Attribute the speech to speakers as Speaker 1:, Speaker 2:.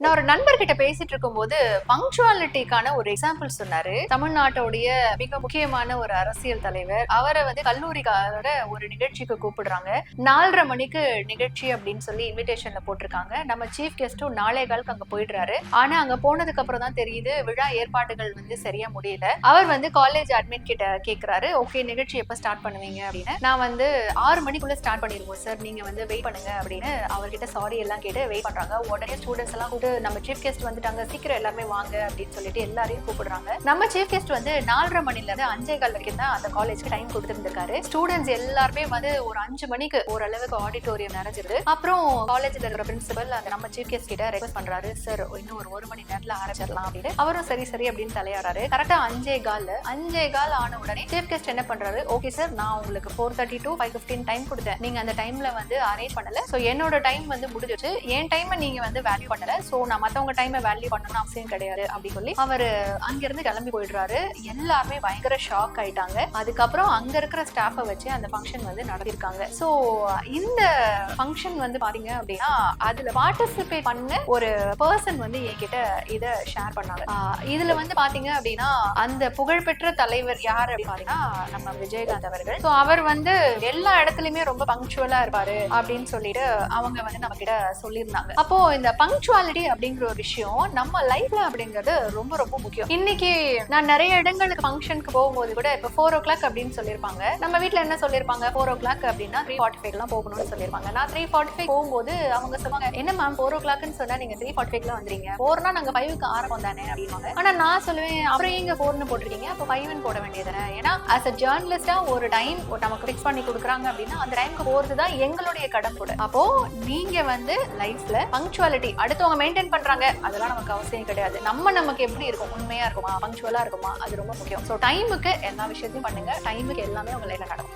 Speaker 1: நான் ஒரு நண்பர்கிட்ட பேசிட்டு இருக்கும்போது பங்க்சுவாலிட்டிக்கான ஒரு எக்ஸாம்பிள் சொன்னாரு. தமிழ்நாட்டோடைய மிக முக்கியமான ஒரு அரசியல் தலைவர். அவரை கல்லூரிக்காக ஒரு நிகழ்ச்சிக்கு கூப்பிடுறாங்க. 4:30 மணிக்கு நிகழ்ச்சி அப்படின்னு சொல்லி இன்விடேஷன்ல போட்டிருக்காங்க. நம்ம சீஃப் கெஸ்டும் 4:15 அங்க போயிடுறாரு. ஆனா அங்க போனதுக்கு அப்புறம் தான் தெரியுது விழா ஏற்பாடுகள் சரியா முடியல. அவர் காலேஜ் அட்மின் கிட்ட கேக்குறாரு, ஓகே நிகழ்ச்சி எப்ப ஸ்டார்ட் பண்ணுவீங்க அப்படின்னு. நான் 6 மணிக்குள்ள ஸ்டார்ட் பண்ணிருவோம் சார், நீங்க வெயிட் பண்ணுங்க அப்படின்னு அவர்கிட்ட சாரி எல்லாம் கேட்டு வெயிட் பண்றாங்க. உடனே ஸ்டூடெண்ட்ஸ் எல்லாம் நம்ம சீஃப் கெஸ்ட் வந்துட்டாங்க, சீக்கிரம் எல்லாருமே வாங்க அப்படின்னு சொல்லிட்டு எல்லாரையும் கூப்பிடுறாங்க. நம்ம சீஃப் கெஸ்ட் 4:30 மணில இருந்து 5:15 வரைக்கும் தான் அந்த காலேஜ்க்கு டைம் கொடுத்திருந்திருக்காரு. ஸ்டூடெண்ட்ஸ் எல்லாருமே ஒரு 5 மணிக்கு ஓரளவுக்கு ஆடிட்டோரியம் நிறைஞ்சிருது. அப்புறம் காலேஜ்ல இருக்கிற பிரின்சிபல் அந்த நம்ம சீஃப் கெஸ்ட் கிட்ட ரெக்வஸ்ட் பண்றாரு, சார் இன்னும் ஒரு மணி நேரத்துல ஆரம்பிச்சிடலாம் அப்படின்னு. அவரும் சரி சரி அப்படின்னு தலையாடுறாரு. கரெக்டா 5:15 ஆன உடனே சீஃப் கெஸ்ட் என்ன பண்றாரு, ஓகே சார் நான் உங்களுக்கு 4:30 to 5:15 டைம் கொடுத்தேன், நீங்க அந்த டைம்ல அரேஞ்ச் பண்ணல, சோ என்னோட டைம் முடிஞ்சிருச்சு, என் டைம் நீங்க வேல்யூ பண்ணல, சோ நான் மத்தவங்க டைமை வேல்யூ பண்ணணும்னு அவசியம் கிடையாது அப்படி சொல்லி அவரு அங்கிருந்து கிளம்பி போயிடுறாரு. எல்லாருமே பயங்கர ஷாக் ஆயிட்டாங்க. அதுக்கப்புறம் அங்க இருக்கிற ஸ்டாஃபை வச்சு அந்த ஃபங்க்ஷன் நடத்திருக்காங்க. சோ இந்த ஃபங்க்ஷன் பாத்தீங்க அப்படின்னா அதுல பார்ட்டிசிபேட் பண்ண ஒரு பர்சன் என்கிட்ட இத ஷேர் பண்ணாங்க. இதுல பாத்தீங்க அப்படின்னா அந்த புகழ்பெற்ற தலைவர் யார் அப்படின்னு பாத்தீங்கன்னா நம்ம விஜயகாந்த் அவர்கள். சோ அவர் எல்லா இடத்துலயுமே ரொம்ப பங்க்சுவலா இருப்பாரு அப்படின்னு சொல்லிட்டு அவங்க நம்ம கிட்ட சொல்லியிருந்தாங்க. அப்போ இந்த பங்க்சுவாலிட்டி அப்படிங்கிற ஒரு விஷயம் நம்ம லைஃப்ல அப்படிங்கிறது ரொம்ப ரொம்ப முக்கியம். இன்னைக்கு நான் நிறைய இடங்களுக்கு ஃபங்க்ஷனுக்கு போகும்போது கூட இப்ப 4:00 அப்படின்னு சொல்லியிருப்பாங்க. நம்ம வீட்டுல என்ன சொல்லியிருப்பாங்க, 4:00 அப்படின்னா 3:45 எல்லாம் போகணும்னு சொல்லியிருப்பாங்க. நான் 3:45 போகும்போது அவங்க சொல்லுவாங்க, என்ன மேம் 4:00 சொன்னா நீங்க 3:45 வந்துறீங்க, 4னா நாங்க 5க்கு ஆரம்பம் தானே அப்படின்வாங்க. ஆனா நான் சொல்லுவேன், அப்புறம் எங்க 4ன்னு போட்டிருக்கீங்க, அப்ப 5ன்னு போட வேண்டியதுதானே. ஏன்னா ஆஸ் அ ஜேர்னலிஸ்டா ஒரு டைம் நமக்கு ஃபிக்ஸ் பண்ணி கொடுக்குறாங்க அப்படின்னா அந்த டைமுக்கு போறதுதான் எங்களுடைய கடமை கூட. அப்போ நீங்க லைஃப்ல பங்க்சுவாலிட்டி அடுத்தவங்க மெயின்டைன் பண்றாங்க அதெல்லாம் நமக்கு அவசியம் கிடையாது. நமக்கு எப்படி இருக்கும், உண்மையா இருக்குமா, பங்க்சுவலா இருக்குமா, அது ரொம்ப முக்கியம். சோ டைமுக்கு எல்லா விஷயத்தையும் பண்ணுங்க, டைமுக்கு எல்லாமே உங்க லைஃப்ல நடக்கும்.